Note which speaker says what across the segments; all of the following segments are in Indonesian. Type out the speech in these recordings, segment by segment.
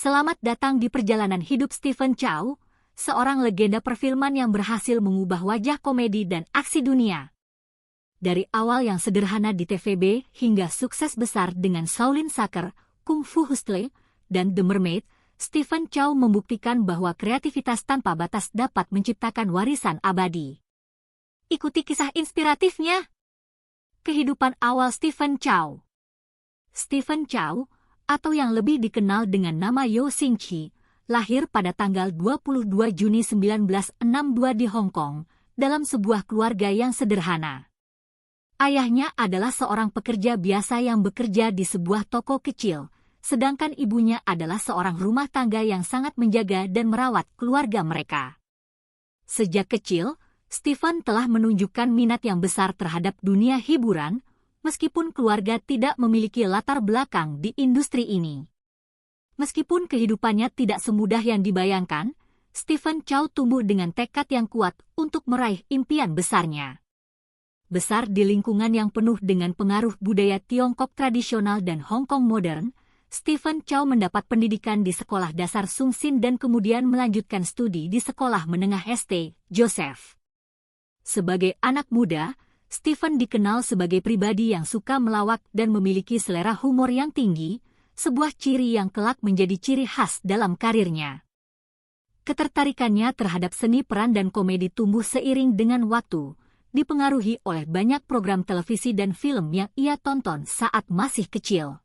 Speaker 1: Selamat datang di perjalanan hidup Stephen Chow, seorang legenda perfilman yang berhasil mengubah wajah komedi dan aksi dunia. Dari awal yang sederhana di TVB hingga sukses besar dengan Shaolin Soccer, Kung Fu Hustle, dan The Mermaid, Stephen Chow membuktikan bahwa kreativitas tanpa batas dapat menciptakan warisan abadi. Ikuti kisah inspiratifnya. Kehidupan awal Stephen Chow. Stephen Chow, atau yang lebih dikenal dengan nama Yeo Sing Chi, lahir pada tanggal 22 Juni 1962 di Hong Kong, dalam sebuah keluarga yang sederhana. Ayahnya adalah seorang pekerja biasa yang bekerja di sebuah toko kecil, sedangkan ibunya adalah seorang rumah tangga yang sangat menjaga dan merawat keluarga mereka. Sejak kecil, Stephen telah menunjukkan minat yang besar terhadap dunia hiburan, meskipun keluarga tidak memiliki latar belakang di industri ini. Meskipun kehidupannya tidak semudah yang dibayangkan, Stephen Chow tumbuh dengan tekad yang kuat untuk meraih impian besarnya. Besar di lingkungan yang penuh dengan pengaruh budaya Tiongkok tradisional dan Hong Kong modern, Stephen Chow mendapat pendidikan di sekolah dasar Sung Sin dan kemudian melanjutkan studi di sekolah menengah St. Joseph. Sebagai anak muda, Stephen dikenal sebagai pribadi yang suka melawak dan memiliki selera humor yang tinggi, sebuah ciri yang kelak menjadi ciri khas dalam karirnya. Ketertarikannya terhadap seni peran dan komedi tumbuh seiring dengan waktu, dipengaruhi oleh banyak program televisi dan film yang ia tonton saat masih kecil.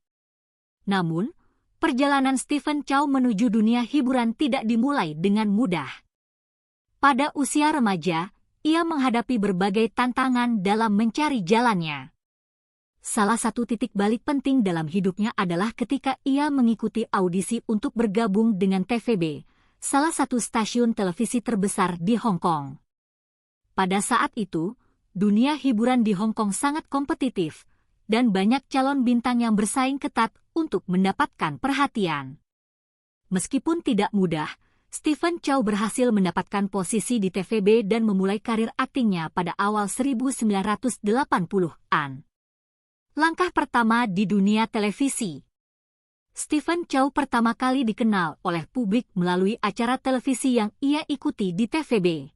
Speaker 1: Namun, perjalanan Stephen Chow menuju dunia hiburan tidak dimulai dengan mudah. Pada usia remaja, ia menghadapi berbagai tantangan dalam mencari jalannya. Salah satu titik balik penting dalam hidupnya adalah ketika ia mengikuti audisi untuk bergabung dengan TVB, salah satu stasiun televisi terbesar di Hong Kong. Pada saat itu, dunia hiburan di Hong Kong sangat kompetitif, dan banyak calon bintang yang bersaing ketat untuk mendapatkan perhatian. Meskipun tidak mudah, Stephen Chow berhasil mendapatkan posisi di TVB dan memulai karir aktingnya pada awal 1980-an. Langkah pertama di dunia televisi. Stephen Chow pertama kali dikenal oleh publik melalui acara televisi yang ia ikuti di TVB.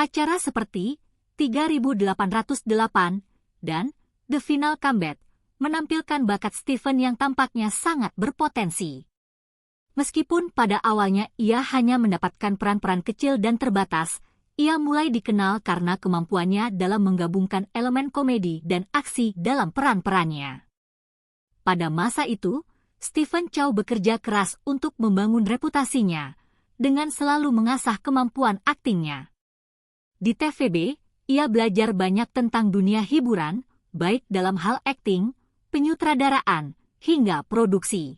Speaker 1: Acara seperti 3808 dan The Final Comeback menampilkan bakat Stephen yang tampaknya sangat berpotensi. Meskipun pada awalnya ia hanya mendapatkan peran-peran kecil dan terbatas, ia mulai dikenal karena kemampuannya dalam menggabungkan elemen komedi dan aksi dalam peran-perannya. Pada masa itu, Stephen Chow bekerja keras untuk membangun reputasinya, dengan selalu mengasah kemampuan aktingnya. Di TVB, ia belajar banyak tentang dunia hiburan, baik dalam hal akting, penyutradaraan, hingga produksi.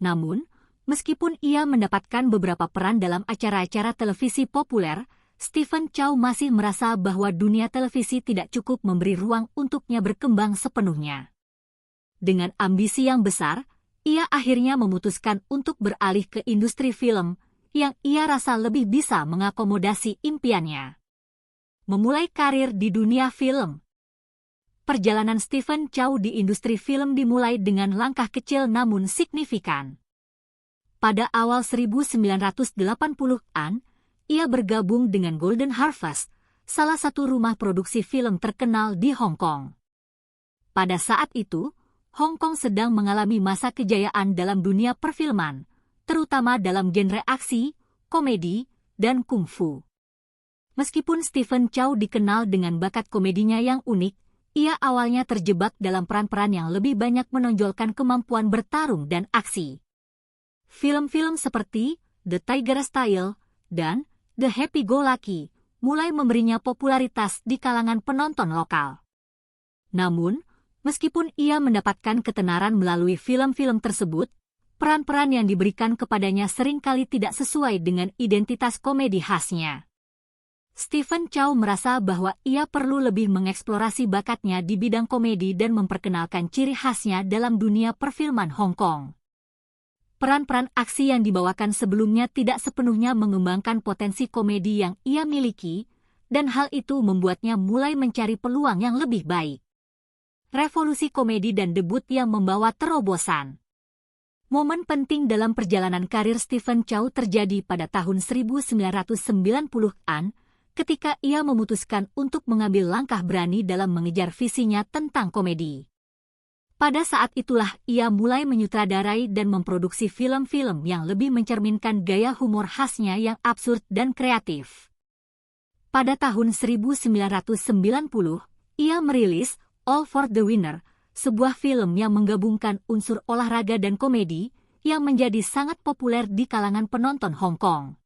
Speaker 1: Namun, meskipun ia mendapatkan beberapa peran dalam acara-acara televisi populer, Stephen Chow masih merasa bahwa dunia televisi tidak cukup memberi ruang untuknya berkembang sepenuhnya. Dengan ambisi yang besar, ia akhirnya memutuskan untuk beralih ke industri film, yang ia rasa lebih bisa mengakomodasi impiannya. Memulai karir di dunia film. Perjalanan Stephen Chow di industri film dimulai dengan langkah kecil namun signifikan. Pada awal 1980-an, ia bergabung dengan Golden Harvest, salah satu rumah produksi film terkenal di Hong Kong. Pada saat itu, Hong Kong sedang mengalami masa kejayaan dalam dunia perfilman, terutama dalam genre aksi, komedi, dan kungfu. Meskipun Stephen Chow dikenal dengan bakat komedinya yang unik, ia awalnya terjebak dalam peran-peran yang lebih banyak menonjolkan kemampuan bertarung dan aksi. Film-film seperti The Tiger Style dan The Happy Go Lucky mulai memberinya popularitas di kalangan penonton lokal. Namun, meskipun ia mendapatkan ketenaran melalui film-film tersebut, peran-peran yang diberikan kepadanya seringkali tidak sesuai dengan identitas komedi khasnya. Stephen Chow merasa bahwa ia perlu lebih mengeksplorasi bakatnya di bidang komedi dan memperkenalkan ciri khasnya dalam dunia perfilman Hong Kong. Peran-peran aksi yang dibawakan sebelumnya tidak sepenuhnya mengembangkan potensi komedi yang ia miliki, dan hal itu membuatnya mulai mencari peluang yang lebih baik. Revolusi komedi dan debut yang membawa terobosan. Momen penting dalam perjalanan karir Stephen Chow terjadi pada tahun 1990-an, ketika ia memutuskan untuk mengambil langkah berani dalam mengejar visinya tentang komedi. Pada saat itulah ia mulai menyutradarai dan memproduksi film-film yang lebih mencerminkan gaya humor khasnya yang absurd dan kreatif. Pada tahun 1990, ia merilis All for the Winner, sebuah film yang menggabungkan unsur olahraga dan komedi yang menjadi sangat populer di kalangan penonton Hong Kong.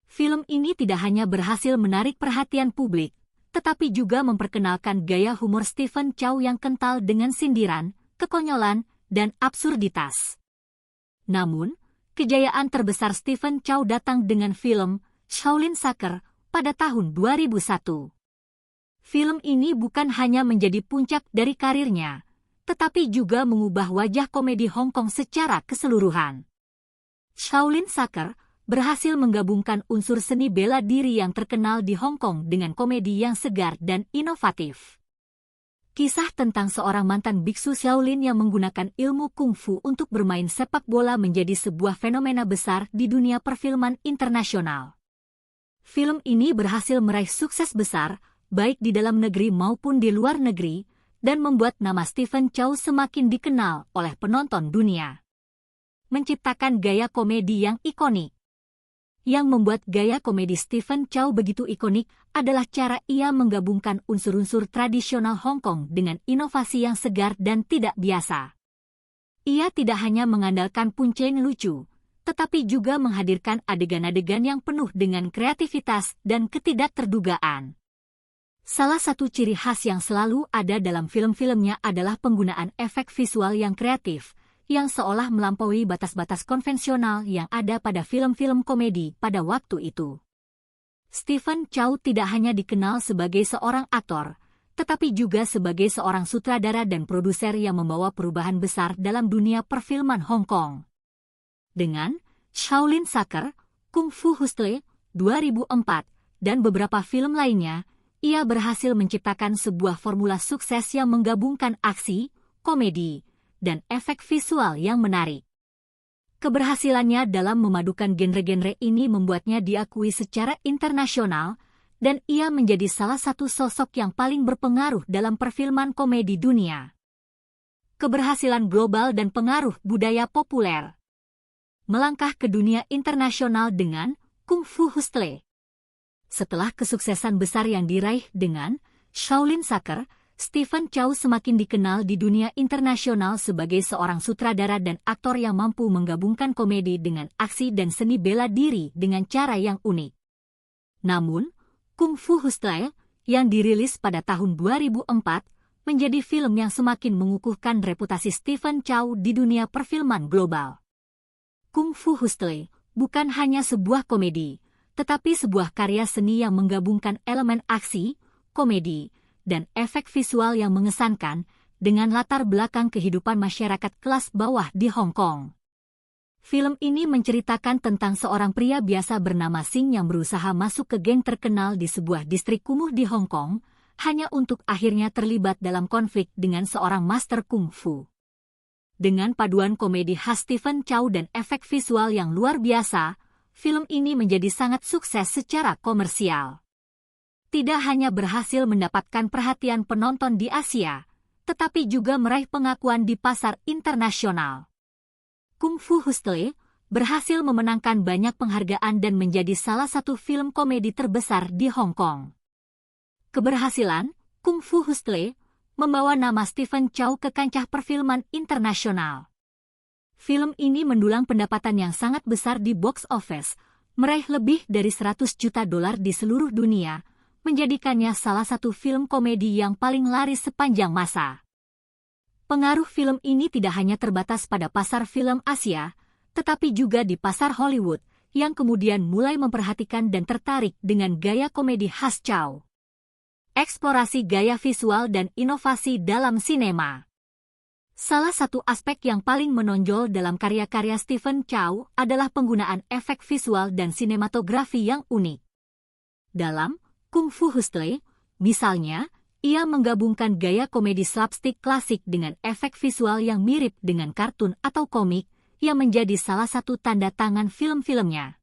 Speaker 1: Film ini tidak hanya berhasil menarik perhatian publik, tetapi juga memperkenalkan gaya humor Stephen Chow yang kental dengan sindiran, kekonyolan, dan absurditas. Namun, kejayaan terbesar Stephen Chow datang dengan film Shaolin Soccer pada tahun 2001. Film ini bukan hanya menjadi puncak dari karirnya, tetapi juga mengubah wajah komedi Hong Kong secara keseluruhan. Shaolin Soccer berhasil menggabungkan unsur seni bela diri yang terkenal di Hong Kong dengan komedi yang segar dan inovatif. Kisah tentang seorang mantan biksu Shaolin yang menggunakan ilmu kungfu untuk bermain sepak bola menjadi sebuah fenomena besar di dunia perfilman internasional. Film ini berhasil meraih sukses besar, baik di dalam negeri maupun di luar negeri, dan membuat nama Stephen Chow semakin dikenal oleh penonton dunia. Menciptakan gaya komedi yang ikonik. Yang membuat gaya komedi Stephen Chow begitu ikonik adalah cara ia menggabungkan unsur-unsur tradisional Hong Kong dengan inovasi yang segar dan tidak biasa. Ia tidak hanya mengandalkan punchline lucu, tetapi juga menghadirkan adegan-adegan yang penuh dengan kreativitas dan ketidakterdugaan. Salah satu ciri khas yang selalu ada dalam film-filmnya adalah penggunaan efek visual yang kreatif, yang seolah melampaui batas-batas konvensional yang ada pada film-film komedi pada waktu itu. Stephen Chow tidak hanya dikenal sebagai seorang aktor, tetapi juga sebagai seorang sutradara dan produser yang membawa perubahan besar dalam dunia perfilman Hong Kong. Dengan Shaolin Soccer, Kung Fu Hustle 2004, dan beberapa film lainnya, ia berhasil menciptakan sebuah formula sukses yang menggabungkan aksi, komedi, dan efek visual yang menarik. Keberhasilannya dalam memadukan genre-genre ini membuatnya diakui secara internasional, dan ia menjadi salah satu sosok yang paling berpengaruh dalam perfilman komedi dunia. Keberhasilan global dan pengaruh budaya populer. Melangkah ke dunia internasional dengan Kung Fu Hustle. Setelah kesuksesan besar yang diraih dengan Shaolin Soccer, Stephen Chow semakin dikenal di dunia internasional sebagai seorang sutradara dan aktor yang mampu menggabungkan komedi dengan aksi dan seni bela diri dengan cara yang unik. Namun, Kung Fu Hustle, yang dirilis pada tahun 2004, menjadi film yang semakin mengukuhkan reputasi Stephen Chow di dunia perfilman global. Kung Fu Hustle bukan hanya sebuah komedi, tetapi sebuah karya seni yang menggabungkan elemen aksi, komedi, dan efek visual yang mengesankan dengan latar belakang kehidupan masyarakat kelas bawah di Hong Kong. Film ini menceritakan tentang seorang pria biasa bernama Sing yang berusaha masuk ke geng terkenal di sebuah distrik kumuh di Hong Kong, hanya untuk akhirnya terlibat dalam konflik dengan seorang master kungfu. Dengan paduan komedi khas Stephen Chow dan efek visual yang luar biasa, film ini menjadi sangat sukses secara komersial. Tidak hanya berhasil mendapatkan perhatian penonton di Asia, tetapi juga meraih pengakuan di pasar internasional. Kung Fu Hustle berhasil memenangkan banyak penghargaan dan menjadi salah satu film komedi terbesar di Hong Kong. Keberhasilan Kung Fu Hustle membawa nama Stephen Chow ke kancah perfilman internasional. Film ini mendulang pendapatan yang sangat besar di box office, meraih lebih dari $100 juta di seluruh dunia, menjadikannya salah satu film komedi yang paling laris sepanjang masa. Pengaruh film ini tidak hanya terbatas pada pasar film Asia, tetapi juga di pasar Hollywood, yang kemudian mulai memperhatikan dan tertarik dengan gaya komedi khas Chow. Eksplorasi gaya visual dan inovasi dalam sinema. Salah satu aspek yang paling menonjol dalam karya-karya Stephen Chow adalah penggunaan efek visual dan sinematografi yang unik. Dalam Kung Fu Hustle, misalnya, ia menggabungkan gaya komedi slapstick klasik dengan efek visual yang mirip dengan kartun atau komik, yang menjadi salah satu tanda tangan film-filmnya.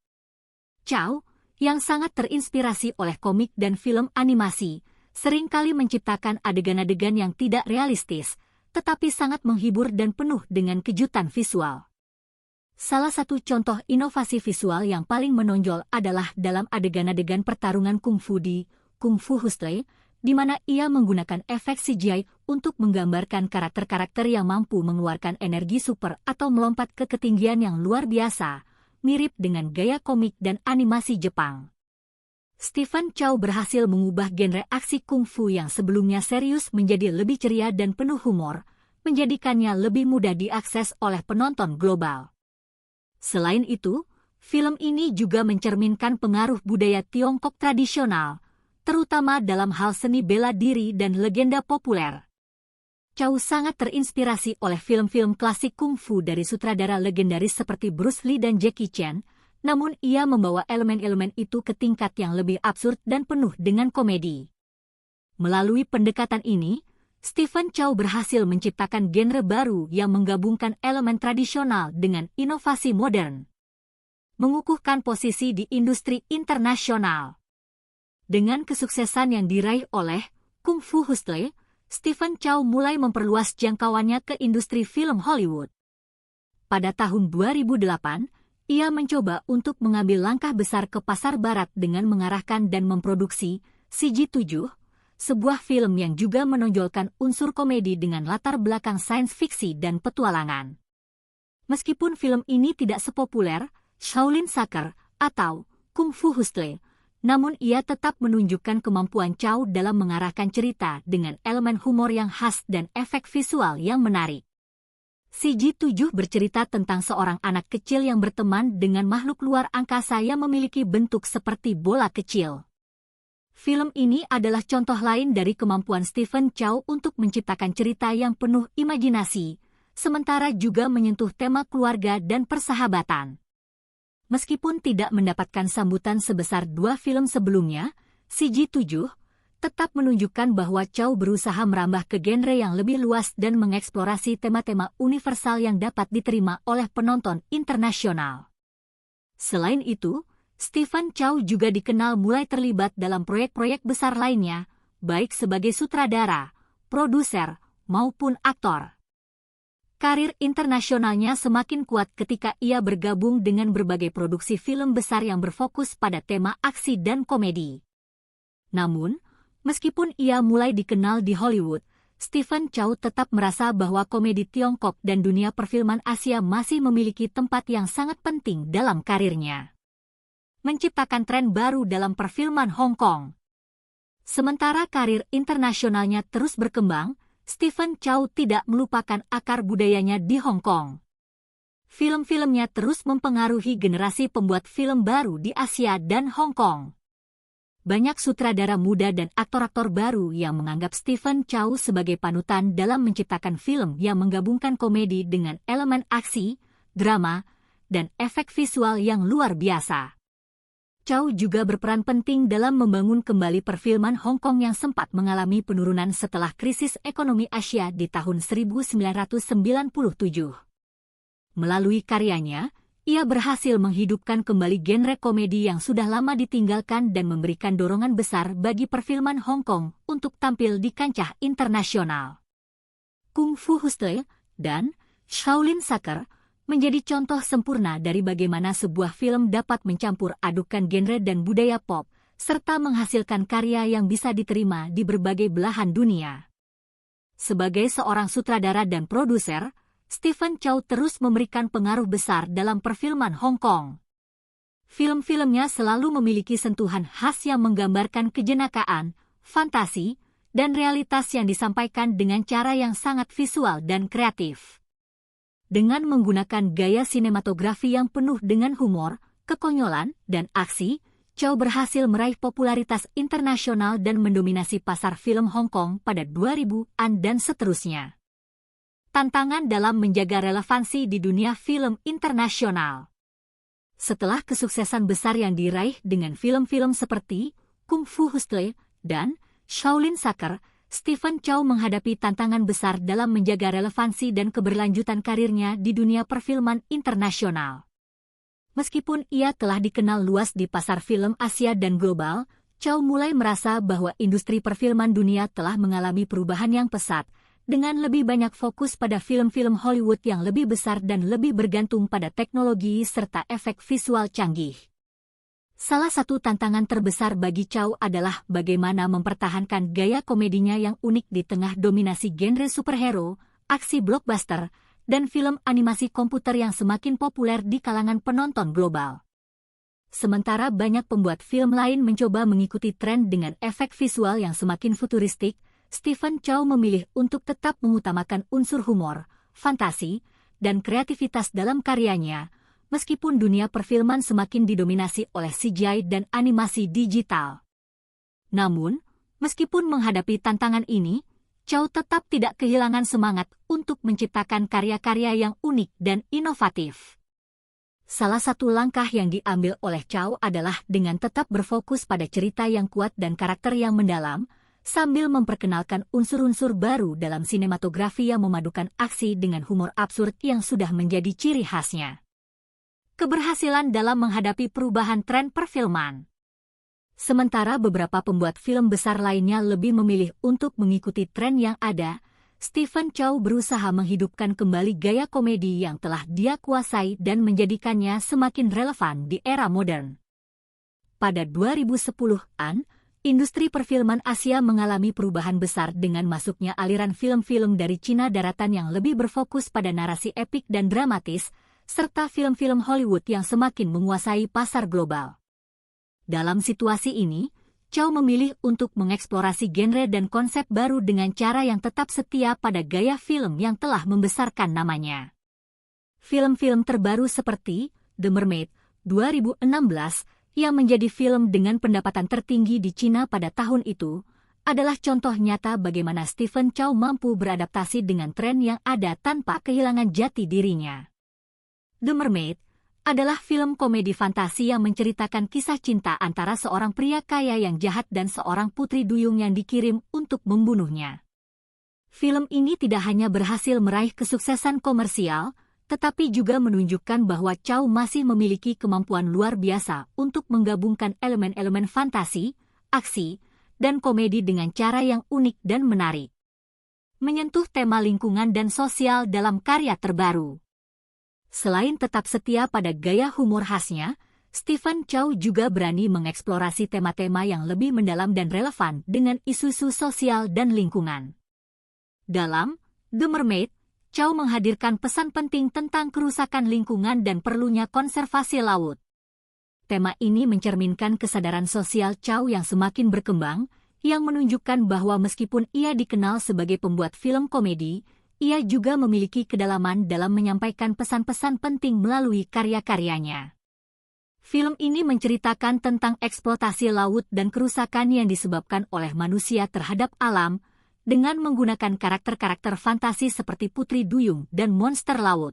Speaker 1: Chow, yang sangat terinspirasi oleh komik dan film animasi, seringkali menciptakan adegan-adegan yang tidak realistis, tetapi sangat menghibur dan penuh dengan kejutan visual. Salah satu contoh inovasi visual yang paling menonjol adalah dalam adegan-adegan pertarungan kungfu di Kung Fu Hustle, di mana ia menggunakan efek CGI untuk menggambarkan karakter-karakter yang mampu mengeluarkan energi super atau melompat ke ketinggian yang luar biasa, mirip dengan gaya komik dan animasi Jepang. Stephen Chow berhasil mengubah genre aksi kungfu yang sebelumnya serius menjadi lebih ceria dan penuh humor, menjadikannya lebih mudah diakses oleh penonton global. Selain itu, film ini juga mencerminkan pengaruh budaya Tiongkok tradisional, terutama dalam hal seni bela diri dan legenda populer. Chow sangat terinspirasi oleh film-film klasik kungfu dari sutradara legendaris seperti Bruce Lee dan Jackie Chan, namun ia membawa elemen-elemen itu ke tingkat yang lebih absurd dan penuh dengan komedi. Melalui pendekatan ini, Stephen Chow berhasil menciptakan genre baru yang menggabungkan elemen tradisional dengan inovasi modern, mengukuhkan posisi di industri internasional. Dengan kesuksesan yang diraih oleh Kung Fu Hustle, Stephen Chow mulai memperluas jangkauannya ke industri film Hollywood. Pada tahun 2008, ia mencoba untuk mengambil langkah besar ke pasar barat dengan mengarahkan dan memproduksi CG-7, sebuah film yang juga menonjolkan unsur komedi dengan latar belakang sains fiksi dan petualangan. Meskipun film ini tidak sepopuler Shaolin Soccer atau Kung Fu Hustle, namun ia tetap menunjukkan kemampuan Chow dalam mengarahkan cerita dengan elemen humor yang khas dan efek visual yang menarik. CG-7 bercerita tentang seorang anak kecil yang berteman dengan makhluk luar angkasa yang memiliki bentuk seperti bola kecil. Film ini adalah contoh lain dari kemampuan Stephen Chow untuk menciptakan cerita yang penuh imajinasi, sementara juga menyentuh tema keluarga dan persahabatan. Meskipun tidak mendapatkan sambutan sebesar dua film sebelumnya, CG-7 tetap menunjukkan bahwa Chow berusaha merambah ke genre yang lebih luas dan mengeksplorasi tema-tema universal yang dapat diterima oleh penonton internasional. Selain itu, Stephen Chow juga dikenal mulai terlibat dalam proyek-proyek besar lainnya, baik sebagai sutradara, produser, maupun aktor. Karir internasionalnya semakin kuat ketika ia bergabung dengan berbagai produksi film besar yang berfokus pada tema aksi dan komedi. Namun, meskipun ia mulai dikenal di Hollywood, Stephen Chow tetap merasa bahwa komedi Tiongkok dan dunia perfilman Asia masih memiliki tempat yang sangat penting dalam karirnya. Menciptakan tren baru dalam perfilman Hong Kong. Sementara karir internasionalnya terus berkembang, Stephen Chow tidak melupakan akar budayanya di Hong Kong. Film-filmnya terus mempengaruhi generasi pembuat film baru di Asia dan Hong Kong. Banyak sutradara muda dan aktor-aktor baru yang menganggap Stephen Chow sebagai panutan dalam menciptakan film yang menggabungkan komedi dengan elemen aksi, drama, dan efek visual yang luar biasa. Chow juga berperan penting dalam membangun kembali perfilman Hong Kong yang sempat mengalami penurunan setelah krisis ekonomi Asia di tahun 1997. Melalui karyanya, ia berhasil menghidupkan kembali genre komedi yang sudah lama ditinggalkan dan memberikan dorongan besar bagi perfilman Hong Kong untuk tampil di kancah internasional. Kung Fu Hustle dan Shaolin Soccer menjadi contoh sempurna dari bagaimana sebuah film dapat mencampur adukan genre dan budaya pop, serta menghasilkan karya yang bisa diterima di berbagai belahan dunia. Sebagai seorang sutradara dan produser, Stephen Chow terus memberikan pengaruh besar dalam perfilman Hong Kong. Film-filmnya selalu memiliki sentuhan khas yang menggambarkan kejenakaan, fantasi, dan realitas yang disampaikan dengan cara yang sangat visual dan kreatif. Dengan menggunakan gaya sinematografi yang penuh dengan humor, kekonyolan, dan aksi, Chow berhasil meraih popularitas internasional dan mendominasi pasar film Hong Kong pada 2000-an dan seterusnya. Tantangan dalam menjaga relevansi di dunia film internasional. Setelah kesuksesan besar yang diraih dengan film-film seperti Kung Fu Hustle dan Shaolin Soccer, Stephen Chow menghadapi tantangan besar dalam menjaga relevansi dan keberlanjutan karirnya di dunia perfilman internasional. Meskipun ia telah dikenal luas di pasar film Asia dan global, Chow mulai merasa bahwa industri perfilman dunia telah mengalami perubahan yang pesat, dengan lebih banyak fokus pada film-film Hollywood yang lebih besar dan lebih bergantung pada teknologi serta efek visual canggih. Salah satu tantangan terbesar bagi Chow adalah bagaimana mempertahankan gaya komedinya yang unik di tengah dominasi genre superhero, aksi blockbuster, dan film animasi komputer yang semakin populer di kalangan penonton global. Sementara banyak pembuat film lain mencoba mengikuti tren dengan efek visual yang semakin futuristik, Stephen Chow memilih untuk tetap mengutamakan unsur humor, fantasi, dan kreativitas dalam karyanya, meskipun dunia perfilman semakin didominasi oleh CGI dan animasi digital. Namun, meskipun menghadapi tantangan ini, Chow tetap tidak kehilangan semangat untuk menciptakan karya-karya yang unik dan inovatif. Salah satu langkah yang diambil oleh Chow adalah dengan tetap berfokus pada cerita yang kuat dan karakter yang mendalam, sambil memperkenalkan unsur-unsur baru dalam sinematografi yang memadukan aksi dengan humor absurd yang sudah menjadi ciri khasnya. Keberhasilan dalam menghadapi perubahan tren perfilman. Sementara beberapa pembuat film besar lainnya lebih memilih untuk mengikuti tren yang ada, Stephen Chow berusaha menghidupkan kembali gaya komedi yang telah dia kuasai dan menjadikannya semakin relevan di era modern. Pada 2010-an, industri perfilman Asia mengalami perubahan besar dengan masuknya aliran film-film dari Cina daratan yang lebih berfokus pada narasi epik dan dramatis, serta film-film Hollywood yang semakin menguasai pasar global. Dalam situasi ini, Chow memilih untuk mengeksplorasi genre dan konsep baru dengan cara yang tetap setia pada gaya film yang telah membesarkan namanya. Film-film terbaru seperti The Mermaid 2016 yang menjadi film dengan pendapatan tertinggi di Cina pada tahun itu, adalah contoh nyata bagaimana Stephen Chow mampu beradaptasi dengan tren yang ada tanpa kehilangan jati dirinya. The Mermaid adalah film komedi fantasi yang menceritakan kisah cinta antara seorang pria kaya yang jahat dan seorang putri duyung yang dikirim untuk membunuhnya. Film ini tidak hanya berhasil meraih kesuksesan komersial, tetapi juga menunjukkan bahwa Chow masih memiliki kemampuan luar biasa untuk menggabungkan elemen-elemen fantasi, aksi, dan komedi dengan cara yang unik dan menarik. Menyentuh tema lingkungan dan sosial dalam karya terbaru. Selain tetap setia pada gaya humor khasnya, Stephen Chow juga berani mengeksplorasi tema-tema yang lebih mendalam dan relevan dengan isu-isu sosial dan lingkungan. Dalam The Mermaid, Chow menghadirkan pesan penting tentang kerusakan lingkungan dan perlunya konservasi laut. Tema ini mencerminkan kesadaran sosial Chow yang semakin berkembang, yang menunjukkan bahwa meskipun ia dikenal sebagai pembuat film komedi, ia juga memiliki kedalaman dalam menyampaikan pesan-pesan penting melalui karya-karyanya. Film ini menceritakan tentang eksploitasi laut dan kerusakan yang disebabkan oleh manusia terhadap alam, dengan menggunakan karakter-karakter fantasi seperti putri duyung dan monster laut.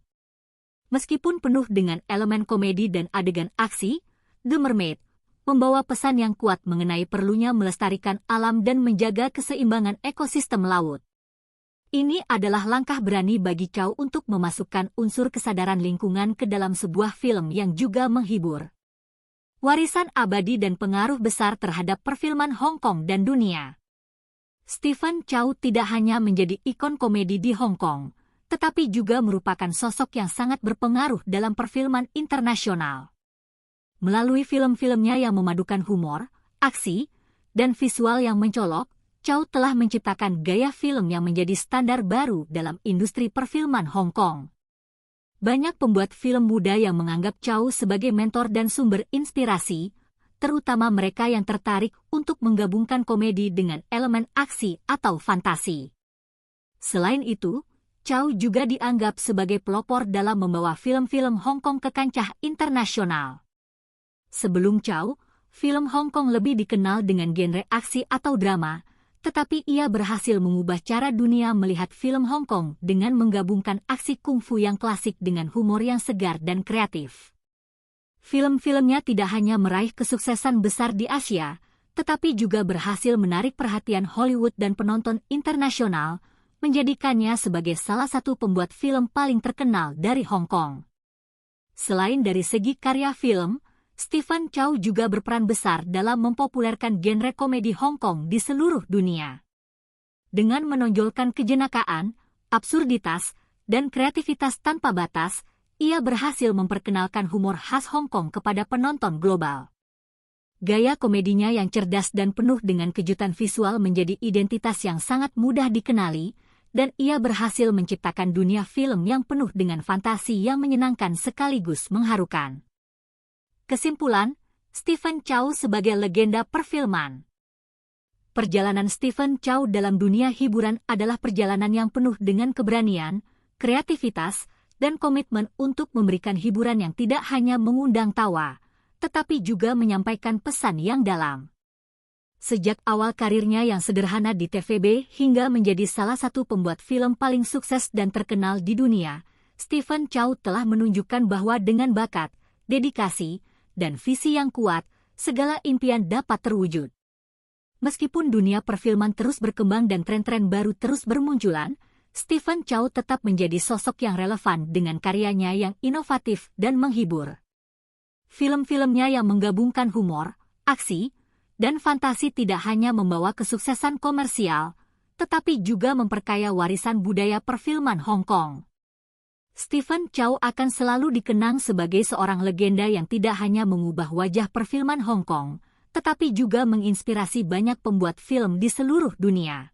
Speaker 1: Meskipun penuh dengan elemen komedi dan adegan aksi, The Mermaid membawa pesan yang kuat mengenai perlunya melestarikan alam dan menjaga keseimbangan ekosistem laut. Ini adalah langkah berani bagi Chow untuk memasukkan unsur kesadaran lingkungan ke dalam sebuah film yang juga menghibur. Warisan abadi dan pengaruh besar terhadap perfilman Hong Kong dan dunia. Stephen Chow tidak hanya menjadi ikon komedi di Hong Kong, tetapi juga merupakan sosok yang sangat berpengaruh dalam perfilman internasional. Melalui film-filmnya yang memadukan humor, aksi, dan visual yang mencolok, Chow telah menciptakan gaya film yang menjadi standar baru dalam industri perfilman Hong Kong. Banyak pembuat film muda yang menganggap Chow sebagai mentor dan sumber inspirasi, terutama mereka yang tertarik untuk menggabungkan komedi dengan elemen aksi atau fantasi. Selain itu, Chow juga dianggap sebagai pelopor dalam membawa film-film Hong Kong ke kancah internasional. Sebelum Chow, film Hong Kong lebih dikenal dengan genre aksi atau drama, tetapi ia berhasil mengubah cara dunia melihat film Hong Kong dengan menggabungkan aksi kungfu yang klasik dengan humor yang segar dan kreatif. Film-filmnya tidak hanya meraih kesuksesan besar di Asia, tetapi juga berhasil menarik perhatian Hollywood dan penonton internasional, menjadikannya sebagai salah satu pembuat film paling terkenal dari Hong Kong. Selain dari segi karya film, Stephen Chow juga berperan besar dalam mempopulerkan genre komedi Hong Kong di seluruh dunia. Dengan menonjolkan kejenakaan, absurditas, dan kreativitas tanpa batas, ia berhasil memperkenalkan humor khas Hong Kong kepada penonton global. Gaya komedinya yang cerdas dan penuh dengan kejutan visual menjadi identitas yang sangat mudah dikenali, dan ia berhasil menciptakan dunia film yang penuh dengan fantasi yang menyenangkan sekaligus mengharukan. Kesimpulan, Stephen Chow sebagai legenda perfilman. Perjalanan Stephen Chow dalam dunia hiburan adalah perjalanan yang penuh dengan keberanian, kreativitas, dan komitmen untuk memberikan hiburan yang tidak hanya mengundang tawa, tetapi juga menyampaikan pesan yang dalam. Sejak awal karirnya yang sederhana di TVB hingga menjadi salah satu pembuat film paling sukses dan terkenal di dunia, Stephen Chow telah menunjukkan bahwa dengan bakat, dedikasi, dan visi yang kuat, segala impian dapat terwujud. Meskipun dunia perfilman terus berkembang dan tren-tren baru terus bermunculan, Stephen Chow tetap menjadi sosok yang relevan dengan karyanya yang inovatif dan menghibur. Film-filmnya yang menggabungkan humor, aksi, dan fantasi tidak hanya membawa kesuksesan komersial, tetapi juga memperkaya warisan budaya perfilman Hong Kong. Stephen Chow akan selalu dikenang sebagai seorang legenda yang tidak hanya mengubah wajah perfilman Hong Kong, tetapi juga menginspirasi banyak pembuat film di seluruh dunia.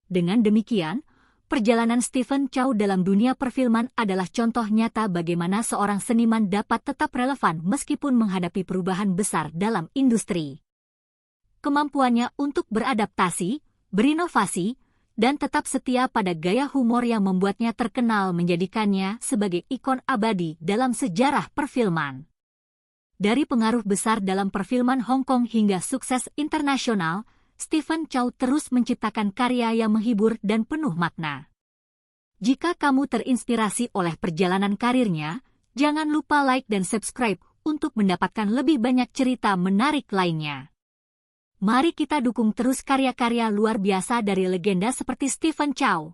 Speaker 1: Dengan demikian, perjalanan Stephen Chow dalam dunia perfilman adalah contoh nyata bagaimana seorang seniman dapat tetap relevan meskipun menghadapi perubahan besar dalam industri. Kemampuannya untuk beradaptasi, berinovasi, dan tetap setia pada gaya humor yang membuatnya terkenal menjadikannya sebagai ikon abadi dalam sejarah perfilman. Dari pengaruh besar dalam perfilman Hong Kong hingga sukses internasional, Stephen Chow terus menciptakan karya yang menghibur dan penuh makna. Jika kamu terinspirasi oleh perjalanan karirnya, jangan lupa like dan subscribe untuk mendapatkan lebih banyak cerita menarik lainnya. Mari kita dukung terus karya-karya luar biasa dari legenda seperti Stephen Chow.